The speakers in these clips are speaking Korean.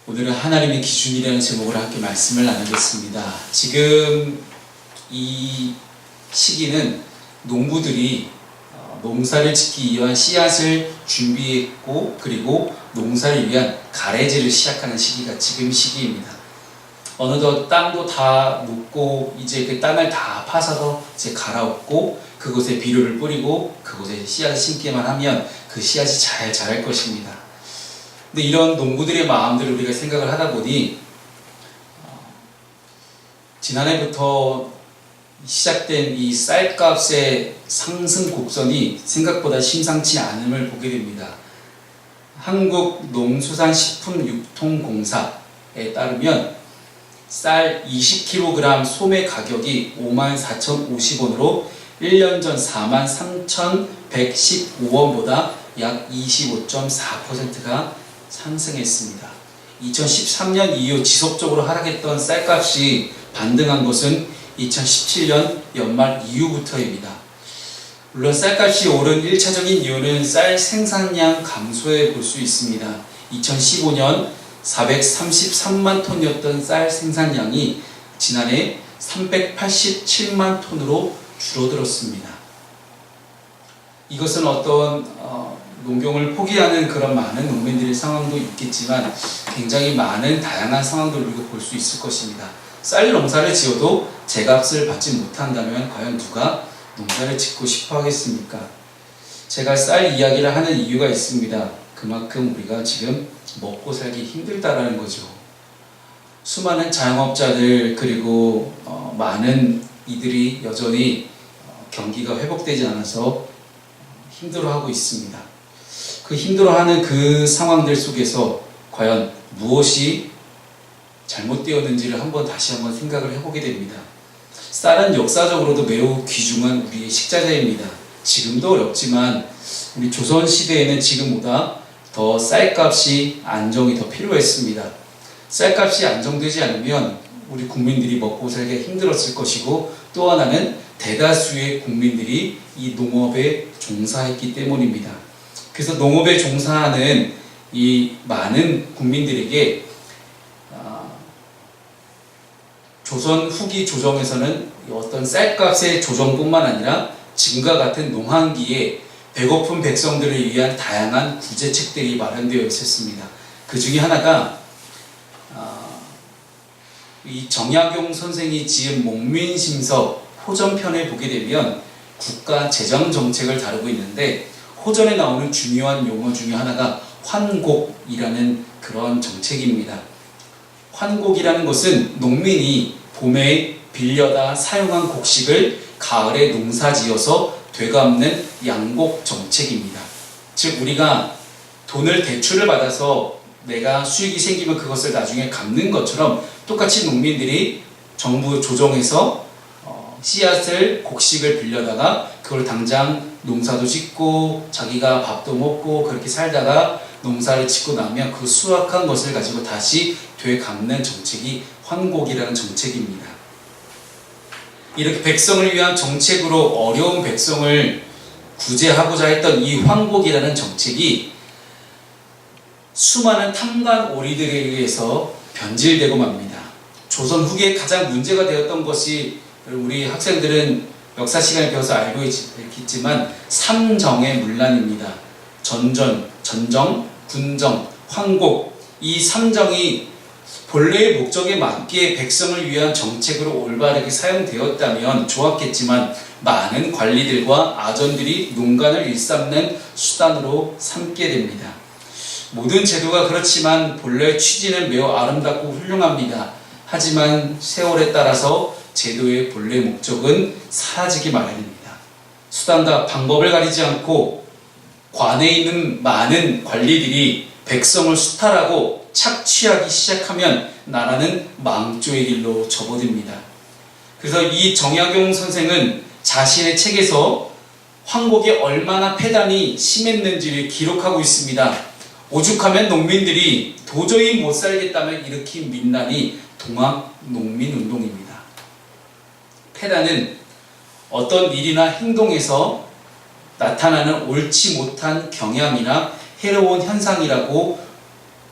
오늘은 하나님의 기준이라는 제목으로 함께 말씀을 나누겠습니다. 지금 이 시기는 농부들이 농사를 짓기 위한 씨앗을 준비했고 그리고 농사를 위한 가래질을 시작하는 시기가 지금 시기입니다. 어느덧 땅도 다 묻고 이제 그 땅을 다 파서서 이제 갈아엎고 그곳에 비료를 뿌리고 그곳에 씨앗을 심기만 하면 그 씨앗이 잘 자랄 것입니다. 근데 이런 농부들의 마음들을 우리가 생각을 하다 보니 지난해부터 시작된 이 쌀값의 상승 곡선이 생각보다 심상치 않음을 보게 됩니다. 한국농수산식품유통공사에 따르면 쌀 20kg 소매 가격이 54,050원으로 1년 전 43,115원보다 약 25.4%가 상승했습니다. 2013년 이후 지속적으로 하락했던 쌀값이 반등한 것은 2017년 연말 이후부터입니다. 물론 쌀값이 오른 1차적인 이유는 쌀 생산량 감소에 볼 수 있습니다. 2015년 433만 톤이었던 쌀 생산량이 지난해 387만 톤으로 줄어들었습니다. 이것은 어떤 농경을 포기하는 그런 많은 농민들의 상황도 있겠지만 굉장히 많은 다양한 상황들을 우리가 볼 수 있을 것입니다. 쌀 농사를 지어도 제값을 받지 못한다면 과연 누가 농사를 짓고 싶어 하겠습니까? 제가 쌀 이야기를 하는 이유가 있습니다. 그만큼 우리가 지금 먹고 살기 힘들다라는 거죠. 수많은 자영업자들 그리고 많은 이들이 여전히 경기가 회복되지 않아서 힘들어하고 있습니다. 그 힘들어하는 그 상황들 속에서 과연 무엇이 잘못되었는지를 다시 한번 생각을 해보게 됩니다. 쌀은 역사적으로도 매우 귀중한 우리의 식자재입니다. 지금도 어렵지만 우리 조선시대에는 지금보다 더 쌀값이 안정이 더 필요했습니다. 쌀값이 안정되지 않으면 우리 국민들이 먹고 살기가 힘들었을 것이고 또 하나는 대다수의 국민들이 이 농업에 종사했기 때문입니다. 그래서 농업에 종사하는 이 많은 국민들에게 조선 후기 조정에서는 어떤 쌀값의 조정뿐만 아니라 지금과 같은 농한기에 배고픈 백성들을 위한 다양한 구제책들이 마련되어 있었습니다. 그 중에 하나가 이 정약용 선생이 지은 목민심서 호전편에 보게 되면 국가 재정 정책을 다루고 있는데 호전에 나오는 중요한 용어 중에 하나가 환곡이라는 그런 정책입니다. 환곡이라는 것은 농민이 봄에 빌려다 사용한 곡식을 가을에 농사지어서 되갚는 양곡 정책입니다. 즉 우리가 돈을 대출을 받아서 내가 수익이 생기면 그것을 나중에 갚는 것처럼 똑같이 농민들이 정부 조정해서 씨앗을 곡식을 빌려다가 그걸 당장 농사도 짓고 자기가 밥도 먹고 그렇게 살다가 농사를 짓고 나면 그 수확한 것을 가지고 다시 되갚는 정책이 환곡이라는 정책입니다. 이렇게 백성을 위한 정책으로 어려운 백성을 구제하고자 했던 이 환곡이라는 정책이 수많은 탐관 오리들에 의해서 변질되고 맙니다. 조선 후기에 가장 문제가 되었던 것이 우리 학생들은 역사 시간에 배워서 알고 있겠지만 삼정의 문란입니다. 전정, 군정, 환곡 이 삼정이 본래의 목적에 맞게 백성을 위한 정책으로 올바르게 사용되었다면 좋았겠지만 많은 관리들과 아전들이 농간을 일삼는 수단으로 삼게 됩니다. 모든 제도가 그렇지만 본래 취지는 매우 아름답고 훌륭합니다. 하지만 세월에 따라서 제도의 본래 목적은 사라지기 마련입니다. 수단과 방법을 가리지 않고 관에 있는 많은 관리들이 백성을 수탈하고 착취하기 시작하면 나라는 망조의 길로 접어듭니다. 그래서 이 정약용 선생은 자신의 책에서 환곡이 얼마나 폐단이 심했는지를 기록하고 있습니다. 오죽하면 농민들이 도저히 못 살겠다며 일으킨 민란이 동학농민운동입니다. 폐단은 어떤 일이나 행동에서 나타나는 옳지 못한 경향이나 해로운 현상이라고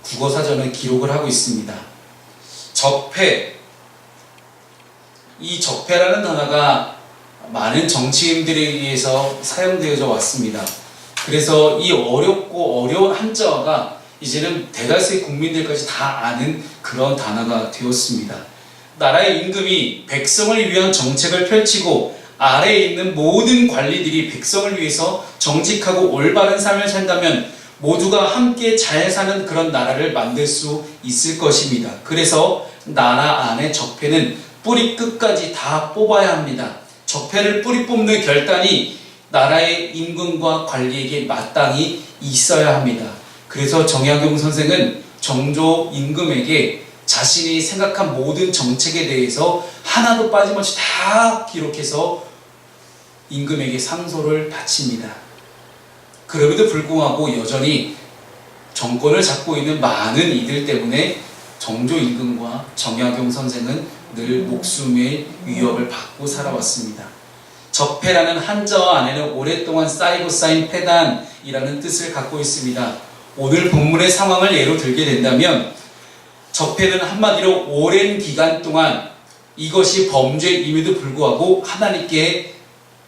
국어사전은 기록을 하고 있습니다. 적폐, 이 적폐라는 단어가 많은 정치인들에 의해서 사용되어져 왔습니다. 그래서 이 어렵고 어려운 한자어가 이제는 대다수의 국민들까지 다 아는 그런 단어가 되었습니다. 나라의 임금이 백성을 위한 정책을 펼치고 아래에 있는 모든 관리들이 백성을 위해서 정직하고 올바른 삶을 산다면 모두가 함께 잘 사는 그런 나라를 만들 수 있을 것입니다. 그래서 나라 안의 적폐는 뿌리 끝까지 다 뽑아야 합니다. 적폐를 뿌리 뽑는 결단이 나라의 임금과 관리에게 마땅히 있어야 합니다. 그래서 정약용 선생은 정조 임금에게 자신이 생각한 모든 정책에 대해서 하나도 빠짐없이 다 기록해서 임금에게 상소를 바칩니다. 그럼에도 불구하고 여전히 정권을 잡고 있는 많은 이들 때문에 정조 임금과 정약용 선생은 늘 목숨의 위협을 받고 살아왔습니다. 적폐라는 한자어 안에는 오랫동안 쌓이고 쌓인 폐단이라는 뜻을 갖고 있습니다. 오늘 본문의 상황을 예로 들게 된다면 적폐는 한마디로 오랜 기간 동안 이것이 범죄임에도 불구하고 하나님께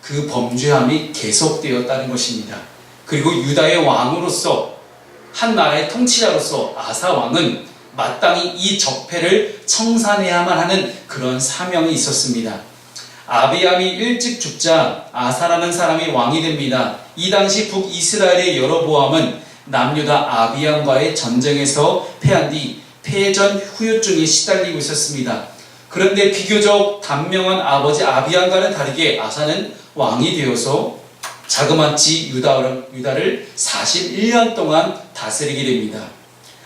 그 범죄함이 계속되었다는 것입니다. 그리고 유다의 왕으로서 한 나라의 통치자로서 아사 왕은 마땅히 이 적폐를 청산해야만 하는 그런 사명이 있었습니다. 아비암이 일찍 죽자 아사라는 사람이 왕이 됩니다. 이 당시 북이스라엘의 여로보암은 남유다 아비암과의 전쟁에서 패한 뒤 패전 후유증에 시달리고 있었습니다. 그런데 비교적 단명한 아버지 아비암과는 다르게 아사는 왕이 되어서 자그마치 유다를 41년 동안 다스리게 됩니다.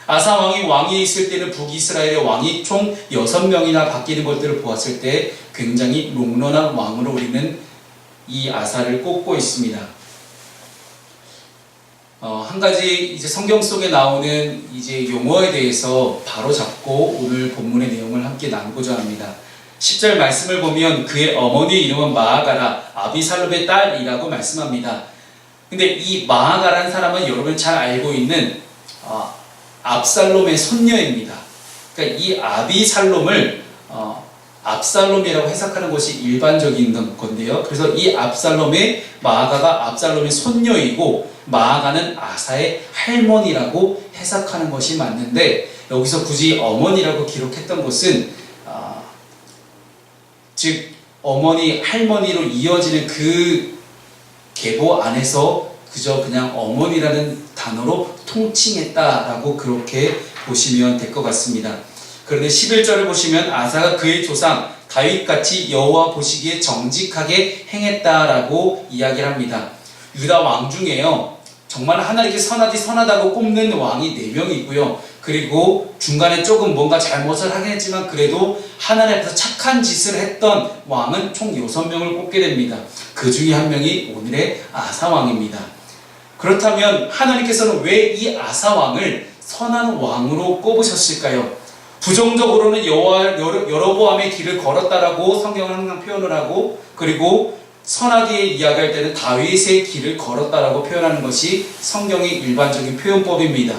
아사 왕이 왕위에 있을 때는 북이스라엘의 왕이 총 6명이나 바뀌는 것들을 보았을 때 굉장히 롱런한 왕으로 우리는 이 아사를 꼽고 있습니다. 한 가지 이제 성경 속에 나오는 이제 용어에 대해서 바로 잡고 오늘 본문의 내용을 함께 나누고자 합니다. 10절 말씀을 보면 그의 어머니의 이름은 마아가라 아비살롬의 딸이라고 말씀합니다. 근데 이 마아가라는 사람은 여러분 잘 알고 있는 압살롬의 손녀입니다. 그러니까 이 아비살롬을 압살롬이라고 해석하는 것이 일반적인 건데요. 그래서 이 압살롬의 마아가가 압살롬의 손녀이고 마아가는 아사의 할머니라고 해석하는 것이 맞는데 여기서 굳이 어머니라고 기록했던 것은 즉 어머니, 할머니로 이어지는 그 계보 안에서 그저 그냥 어머니라는 단어로 통칭했다라고 그렇게 보시면 될 것 같습니다. 그런데 11절을 보시면 아사가 그의 조상 다윗같이 여호와 보시기에 정직하게 행했다라고 이야기를 합니다. 유다 왕 중에요 정말 하나님께 선하다고 꼽는 왕이 4명이 있고요. 그리고 중간에 조금 뭔가 잘못을 하긴 했지만 그래도 하나님 앞에서 착한 짓을 했던 왕은 총 6명을 꼽게 됩니다. 그 중에 한 명이 오늘의 아사 왕입니다. 그렇다면 하나님께서는 왜 이 아사 왕을 선한 왕으로 꼽으셨을까요? 부정적으로는 여로보암의 길을 걸었다라고 성경은 항상 표현을 하고 그리고 선하게 이야기할 때는 다윗의 길을 걸었다라고 표현하는 것이 성경의 일반적인 표현법입니다.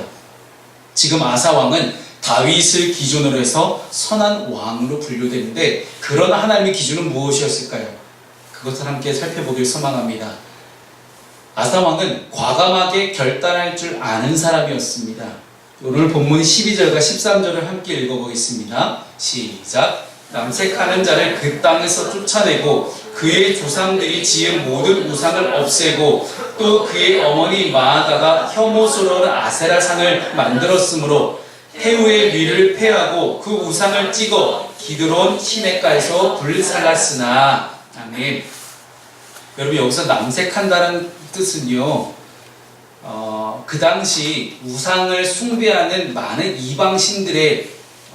지금 아사 왕은 다윗을 기준으로 해서 선한 왕으로 분류되는데 그러나 하나님의 기준은 무엇이었을까요? 그것을 함께 살펴보길 소망합니다. 아사 왕은 과감하게 결단할 줄 아는 사람이었습니다. 오늘 본문 12절과 13절을 함께 읽어보겠습니다. 시작! 남색하는 자를 그 땅에서 쫓아내고 그의 조상들이 지은 모든 우상을 없애고 또 그의 어머니 마아가가 혐오스러운 아세라 상을 만들었으므로 해우의 위를 폐하고 그 우상을 찍어 기드론 시냇가에서 불살랐으나. 아멘. 여러분 여기서 남색한다는 뜻은요 그 당시 우상을 숭배하는 많은 이방신들의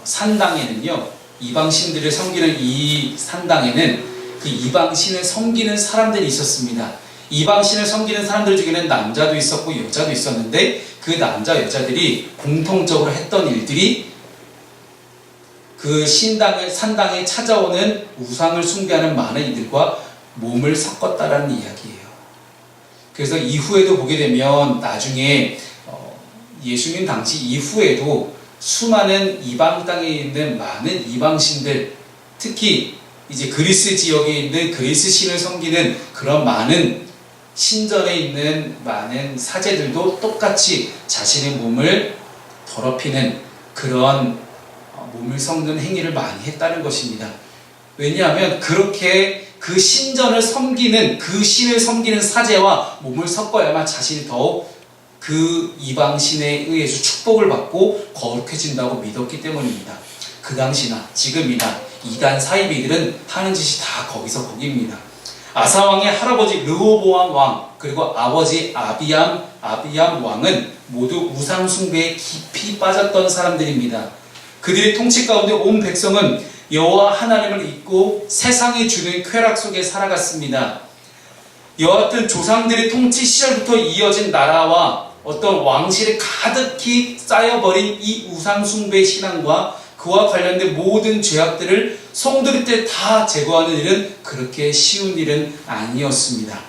산당에는요 이방신들을 섬기는 이 산당에는 그 이방신을 섬기는 사람들이 있었습니다. 이방신을 섬기는 사람들 중에는 남자도 있었고 여자도 있었는데 그 남자 여자들이 공통적으로 했던 일들이 그 산당에 찾아오는 우상을 숭배하는 많은 이들과 몸을 섞었다라는 이야기예요. 그래서 이후에도 보게 되면 나중에 예수님 당시 이후에도 수많은 이방 땅에 있는 많은 이방신들, 특히 이제 그리스 지역에 있는 그리스 신을 섬기는 그런 많은 신전에 있는 많은 사제들도 똑같이 자신의 몸을 더럽히는 그런 몸을 섞는 행위를 많이 했다는 것입니다. 왜냐하면 그렇게 그 신전을 섬기는, 그 신을 섬기는 사제와 몸을 섞어야만 자신이 더욱 그 이방신에 의해서 축복을 받고 거룩해진다고 믿었기 때문입니다. 그 당시나 지금이나 이단 사이비들은 하는 짓이 다 거기서 거기입니다. 아사왕의 할아버지 르호보암 왕, 그리고 아버지 아비암 왕은 모두 우상 숭배에 깊이 빠졌던 사람들입니다. 그들의 통치 가운데 온 백성은 여호와 하나님을 잊고 세상이 주는 쾌락 속에 살아갔습니다. 이와 같은 조상들의 통치 시절부터 이어진 나라와 어떤 왕실에 가득히 쌓여버린 이 우상 숭배 신앙과 그와 관련된 모든 죄악들을 성도들 때 다 제거하는 일은 그렇게 쉬운 일은 아니었습니다.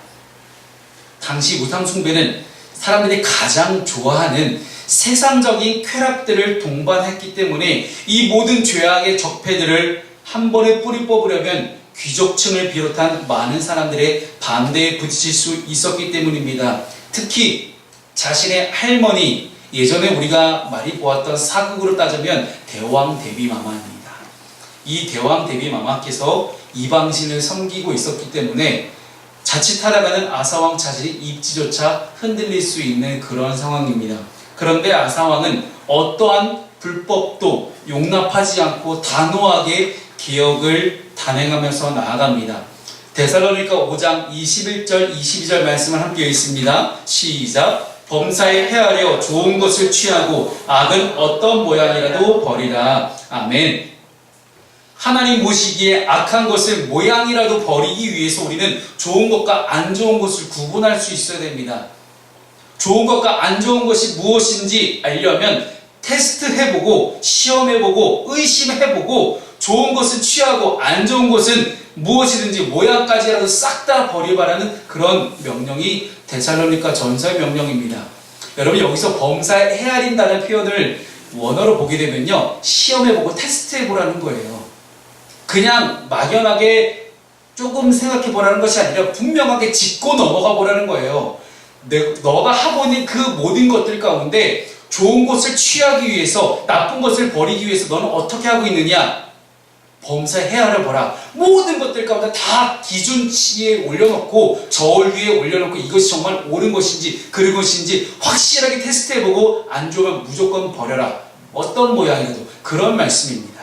당시 우상 숭배는 사람들이 가장 좋아하는 세상적인 쾌락들을 동반했기 때문에 이 모든 죄악의 적폐들을 한 번에 뿌리 뽑으려면 귀족층을 비롯한 많은 사람들의 반대에 부딪힐 수 있었기 때문입니다. 특히 자신의 할머니, 예전에 우리가 많이 보았던 사극으로 따지면 대왕 대비마마입니다. 이 대왕 대비마마께서 이방신을 섬기고 있었기 때문에 자칫하다가는 아사왕 자신의 입지조차 흔들릴 수 있는 그런 상황입니다. 그런데 아사왕은 어떠한 불법도 용납하지 않고 단호하게 개혁을 단행하면서 나아갑니다. 데살로니가 5장 21절 22절 말씀을 함께 읽습니다. 시작. 범사에 헤아려 좋은 것을 취하고 악은 어떤 모양이라도 버리라. 아멘. 하나님 보시기에 악한 것을 모양이라도 버리기 위해서 우리는 좋은 것과 안 좋은 것을 구분할 수 있어야 됩니다. 좋은 것과 안 좋은 것이 무엇인지 알려면 테스트해보고 시험해보고 의심해보고 좋은 것은 취하고 안 좋은 것은 무엇이든지 모양까지라도 싹 다 버리라는 그런 명령이 데살로니가 전서의 명령입니다. 여러분, 여기서 범사에 헤아린다는 표현을 원어로 보게 되면요, 시험해보고 테스트해보라는 거예요. 그냥 막연하게 조금 생각해보라는 것이 아니라 분명하게 짚고 넘어가 보라는 거예요. 너가 하고 있는 그 모든 것들 가운데 좋은 것을 취하기 위해서, 나쁜 것을 버리기 위해서 너는 어떻게 하고 있느냐? 범사에 헤아려 보라. 모든 것들 가운데 다 기준치에 올려놓고, 저울 위에 올려놓고 이것이 정말 옳은 것인지 그른 것인지 확실하게 테스트해보고 안 좋으면 무조건 버려라. 어떤 모양이라도. 그런 말씀입니다.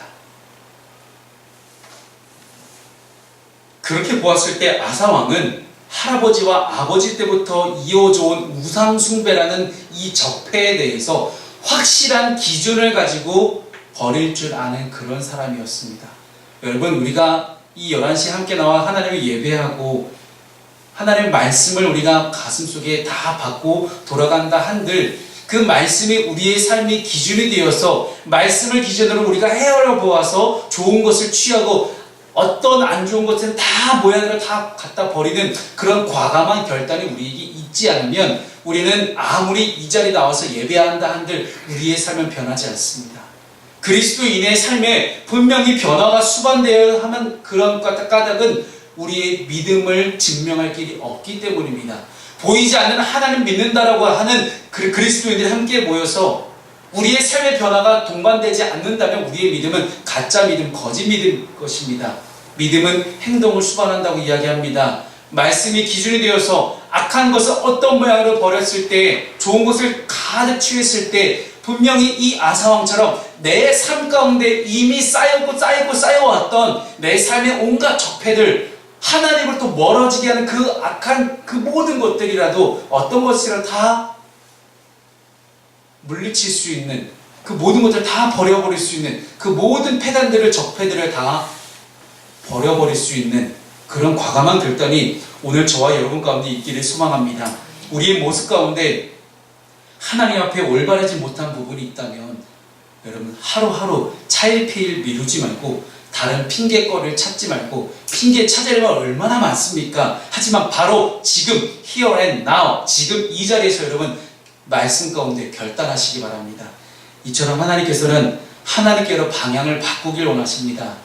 그렇게 보았을 때 아사왕은 할아버지와 아버지 때부터 이어져 온 우상 숭배라는 이 적폐에 대해서 확실한 기준을 가지고 버릴 줄 아는 그런 사람이었습니다. 여러분, 우리가 이 11시에 함께 나와 하나님을 예배하고 하나님의 말씀을 우리가 가슴속에 다 받고 돌아간다 한들 그 말씀이 우리의 삶의 기준이 되어서 말씀을 기준으로 우리가 헤아려 보아서 좋은 것을 취하고 어떤 안 좋은 것은 다 모양으로 다 갖다 버리는 그런 과감한 결단이 우리에게 있지 않으면 우리는 아무리 이 자리에 나와서 예배한다 한들 우리의 삶은 변하지 않습니다. 그리스도인의 삶에 분명히 변화가 수반되어야 하는 그런 까닭은 우리의 믿음을 증명할 길이 없기 때문입니다. 보이지 않는 하나님 믿는다라고 하는 그리스도인들이 함께 모여서 우리의 삶의 변화가 동반되지 않는다면 우리의 믿음은 가짜 믿음, 거짓 믿음일 것입니다. 믿음은 행동을 수반한다고 이야기합니다. 말씀이 기준이 되어서 악한 것을 어떤 모양으로 버렸을 때, 좋은 것을 가득 취했을 때 분명히 이 아사왕처럼 내 삶 가운데 이미 쌓여왔던 내 삶의 온갖 적폐들, 하나님을 또 멀어지게 하는 그 악한 그 모든 것들이라도 어떤 것이라도 다 물리칠 수 있는, 그 모든 것들을 다 버려버릴 수 있는, 그 모든 패단들을, 적폐들을 다 버려버릴 수 있는 그런 과감한 결단이 오늘 저와 여러분 가운데 있기를 소망합니다. 우리의 모습 가운데 하나님 앞에 올바르지 못한 부분이 있다면 여러분, 하루하루 차일피일 미루지 말고 다른 핑계거리를 찾지 말고, 핑계 찾으려면 얼마나 많습니까? 하지만 바로 지금 here and now, 지금 이 자리에서 여러분 말씀 가운데 결단하시기 바랍니다. 이처럼 하나님께서는 하나님께로 방향을 바꾸길 원하십니다.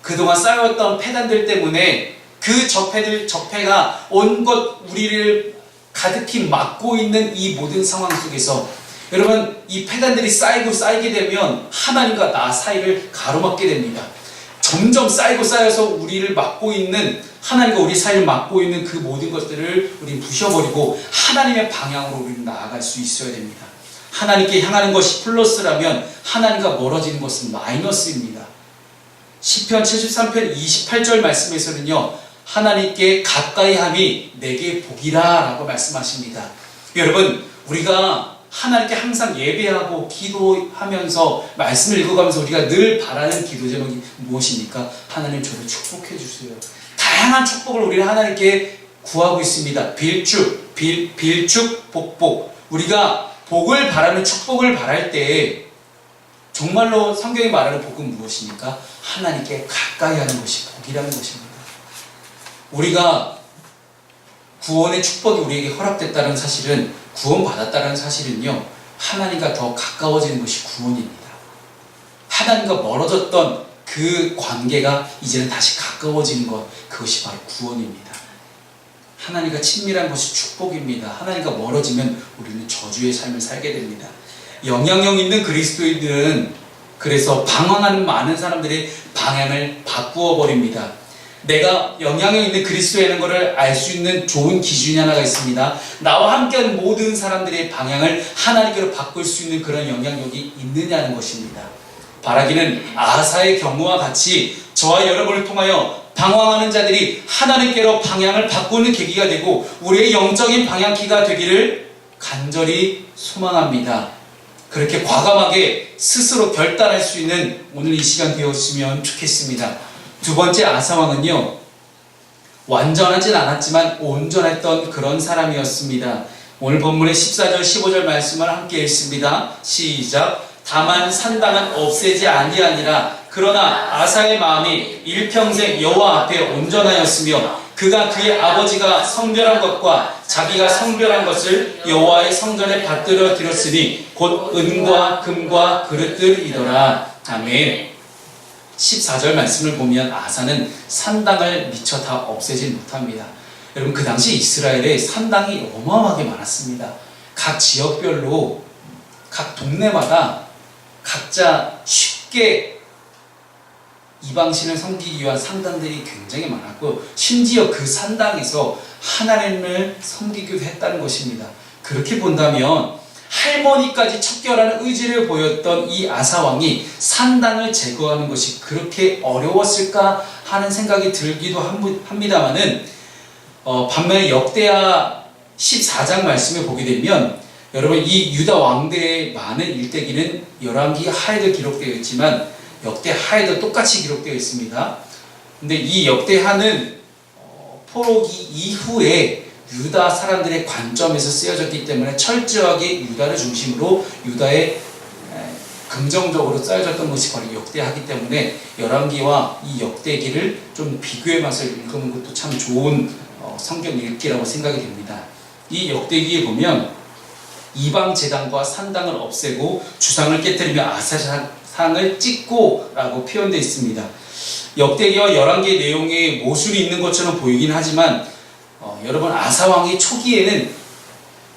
그동안 쌓여왔던 패단들 때문에 그 적폐가 온갖 우리를 가득히 막고 있는 이 모든 상황 속에서 여러분, 이 패단들이 쌓이게 되면 하나님과 나 사이를 가로막게 됩니다. 점점 쌓여서 우리를 막고 있는, 하나님과 우리 사이를 막고 있는 그 모든 것들을 우리는 부셔버리고 하나님의 방향으로 우리는 나아갈 수 있어야 됩니다. 하나님께 향하는 것이 플러스라면 하나님과 멀어지는 것은 마이너스입니다. 시편 73편 28절 말씀에서는요, 하나님께 가까이함이 내게 복이라 라고 말씀하십니다. 여러분, 우리가 하나님께 항상 예배하고 기도하면서 말씀을 읽어가면서 우리가 늘 바라는 기도 제목이 무엇입니까? 하나님 저를 축복해 주세요. 다양한 축복을 우리는 하나님께 구하고 있습니다. 빌축, 복복. 우리가 복을 바라는 축복을 바랄 때 정말로 성경이 말하는 복은 무엇입니까? 하나님께 가까이 하는 것이 복이라는 것입니다. 우리가 구원의 축복이 우리에게 허락됐다는 사실은, 구원받았다는 사실은요, 하나님과 더 가까워지는 것이 구원입니다. 하나님과 멀어졌던 그 관계가 이제는 다시 가까워지는 것, 그것이 바로 구원입니다. 하나님과 친밀한 것이 축복입니다. 하나님과 멀어지면 우리는 저주의 삶을 살게 됩니다. 영향력 있는 그리스도인들은 그래서 방황하는 많은 사람들의 방향을 바꾸어 버립니다. 내가 영향력 있는 그리스도라는 것을 알 수 있는 좋은 기준이 하나가 있습니다. 나와 함께하는 모든 사람들의 방향을 하나님께로 바꿀 수 있는 그런 영향력이 있느냐는 것입니다. 바라기는 아사의 경우와 같이 저와 여러분을 통하여 방황하는 자들이 하나님께로 방향을 바꾸는 계기가 되고 우리의 영적인 방향키가 되기를 간절히 소망합니다. 그렇게 과감하게 스스로 결단할 수 있는 오늘 이 시간 되었으면 좋겠습니다. 두 번째 아사왕은요, 완전하진 않았지만 온전했던 그런 사람이었습니다. 오늘 본문의 14절 15절 말씀을 함께 읽습니다. 시작. 다만 산당은 없애지 아니하니라. 그러나 아사의 마음이 일평생 여호와 앞에 온전하였으며 그가 그의 아버지가 성별한 것과 자기가 성별한 것을 여호와의 성전에 받들어 드렸으니 곧 은과 금과 그릇들이더라. 아멘. 14절 말씀을 보면 아사는 산당을 미처 다 없애지 못합니다. 여러분, 그 당시 이스라엘에 산당이 어마어마하게 많았습니다. 각 지역별로, 각 동네마다 각자 쉽게 이방신을 섬기기 위한 산당들이 굉장히 많았고 심지어 그 산당에서 하나님을 섬기기도 했다는 것입니다. 그렇게 본다면 할머니까지 척결하는 의지를 보였던 이 아사왕이 산당을 제거하는 것이 그렇게 어려웠을까 하는 생각이 들기도 합니다만은 반면에 역대하 14장 말씀을 보게 되면 여러분, 이 유다 왕들의 많은 일대기는 열왕기 하에도 기록되어 있지만 역대 하에도 똑같이 기록되어 있습니다. 근데 이 역대하는 포로기 이후에 유다 사람들의 관점에서 쓰여졌기 때문에 철저하게 유다를 중심으로 유다에 긍정적으로 쓰여졌던 것이 바로 역대하기 때문에 열왕기와 이 역대기를 좀 비교해 봐서 읽으면 것도 참 좋은 성경 읽기라고 생각이 됩니다. 이 역대기에 보면 이방 제단과 산당을 없애고 주상을 깨뜨리며 아사상을 찍고 라고 표현되어 있습니다. 역대기와 열왕기의 내용에 모순이 있는 것처럼 보이긴 하지만 여러분, 아사왕이 초기에는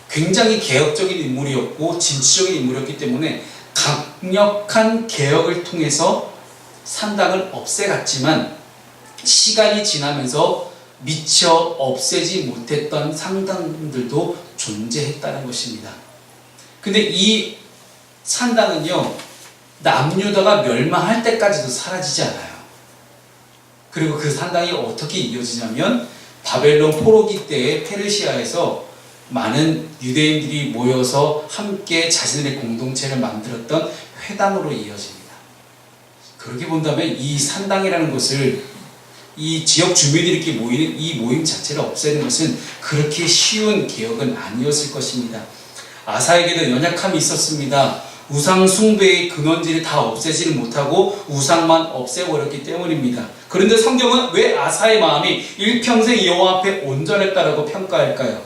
굉장히 개혁적인 인물이었고 진취적인 인물이었기 때문에 강력한 개혁을 통해서 산당을 없애갔지만 시간이 지나면서 미처 없애지 못했던 산당들도 존재했다는 것입니다. 근데 이 산당은요, 남유다가 멸망할 때까지도 사라지지 않아요. 그리고 그 산당이 어떻게 이어지냐면 바벨론 포로기 때에 페르시아에서 많은 유대인들이 모여서 함께 자신의 공동체를 만들었던 회당으로 이어집니다. 그렇게 본다면 이 산당이라는 것을, 이 지역 주민들이 모이는 이 모임 자체를 없애는 것은 그렇게 쉬운 개혁은 아니었을 것입니다. 아사에게도 연약함이 있었습니다. 우상 숭배의 근원지를 다 없애지를 못하고 우상만 없애버렸기 때문입니다. 그런데 성경은 왜 아사의 마음이 일평생 여호와 앞에 온전했다라고 평가할까요?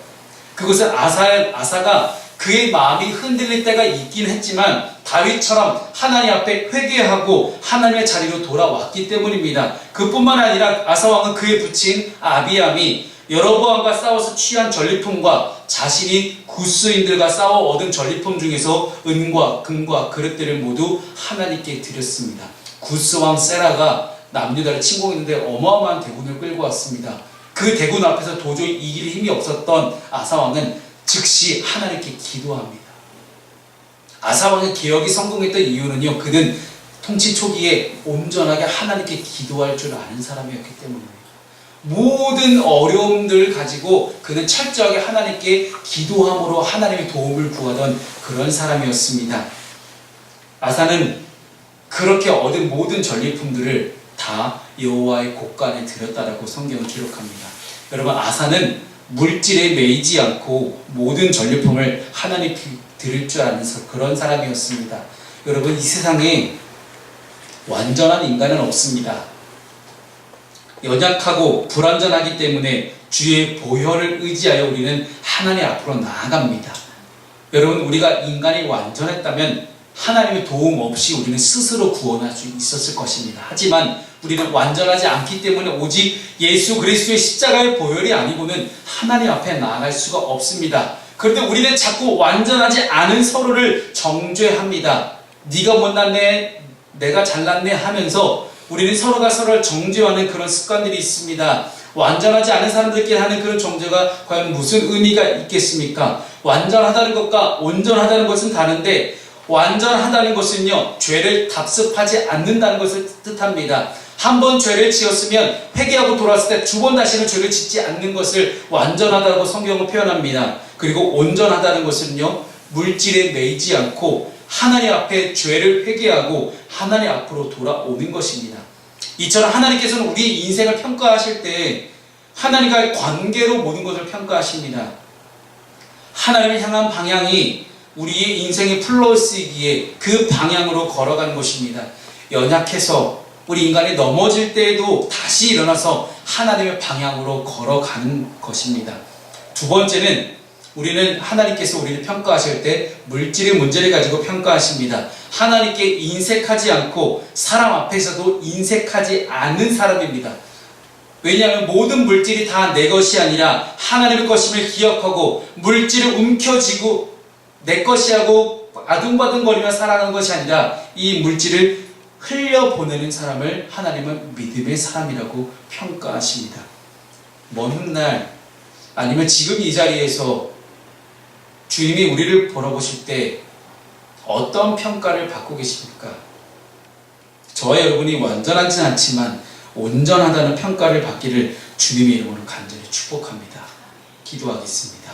그것은 아사가 그의 마음이 흔들릴 때가 있긴 했지만 다윗처럼 하나님 앞에 회개하고 하나님의 자리로 돌아왔기 때문입니다. 그뿐만 아니라 아사왕은 그의 부친 아비암이 여로보암과 싸워서 취한 전리품과 자신이 구스인들과 싸워 얻은 전리품 중에서 은과 금과 그릇들을 모두 하나님께 드렸습니다. 구스왕 세라가 남유다를 침공했는데 어마어마한 대군을 끌고 왔습니다. 그 대군 앞에서 도저히 이길 힘이 없었던 아사왕은 즉시 하나님께 기도합니다. 아사왕의 개혁이 성공했던 이유는요, 그는 통치 초기에 온전하게 하나님께 기도할 줄 아는 사람이었기 때문입니다. 모든 어려움들을 가지고 그는 철저하게 하나님께 기도함으로 하나님의 도움을 구하던 그런 사람이었습니다. 아사는 그렇게 얻은 모든 전리품들을 다 여호와의 곳간에 드렸다라고 성경은 기록합니다. 여러분, 아사는 물질에 매이지 않고 모든 전리품을 하나님께 드릴 줄 아는 그런 사람이었습니다. 여러분, 이 세상에 완전한 인간은 없습니다. 연약하고 불완전하기 때문에 주의 보혈을 의지하여 우리는 하나님 앞으로 나아갑니다. 여러분, 우리가 인간이 완전했다면 하나님의 도움 없이 우리는 스스로 구원할 수 있었을 것입니다. 하지만 우리는 완전하지 않기 때문에 오직 예수 그리스도의 십자가의 보혈이 아니고는 하나님 앞에 나아갈 수가 없습니다. 그런데 우리는 자꾸 완전하지 않은 서로를 정죄합니다. 네가 못났네, 내가 잘났네 하면서 우리는 서로가 서로를 정죄하는 그런 습관들이 있습니다. 완전하지 않은 사람들끼리 하는 그런 정죄가 과연 무슨 의미가 있겠습니까? 완전하다는 것과 온전하다는 것은 다른데, 완전하다는 것은요, 죄를 답습하지 않는다는 것을 뜻합니다. 한 번 죄를 지었으면 회개하고 돌아왔을 때 두 번 다시는 죄를 짓지 않는 것을 완전하다고 성경은 표현합니다. 그리고 온전하다는 것은요, 물질에 매이지 않고 하나님 앞에 죄를 회개하고 하나님 앞으로 돌아오는 것입니다. 이처럼 하나님께서는 우리의 인생을 평가하실 때 하나님과의 관계로 모든 것을 평가하십니다. 하나님을 향한 방향이 우리의 인생의 플러스이기에 그 방향으로 걸어가는 것입니다. 연약해서 우리 인간이 넘어질 때에도 다시 일어나서 하나님의 방향으로 걸어가는 것입니다. 두 번째는 우리는 하나님께서 우리를 평가하실 때 물질의 문제를 가지고 평가하십니다. 하나님께 인색하지 않고 사람 앞에서도 인색하지 않는 사람입니다. 왜냐하면 모든 물질이 다 내 것이 아니라 하나님의 것임을 기억하고 물질을 움켜쥐고 내 것이 하고 아둥바둥거리며 살아가는 것이 아니라 이 물질을 흘려보내는 사람을 하나님은 믿음의 사람이라고 평가하십니다. 먼 훗날 아니면 지금 이 자리에서 주님이 우리를 보러보실 때 어떤 평가를 받고 계십니까? 저와 여러분이 완전하진 않지만 온전하다는 평가를 받기를 주님의 이름으로 간절히 축복합니다. 기도하겠습니다.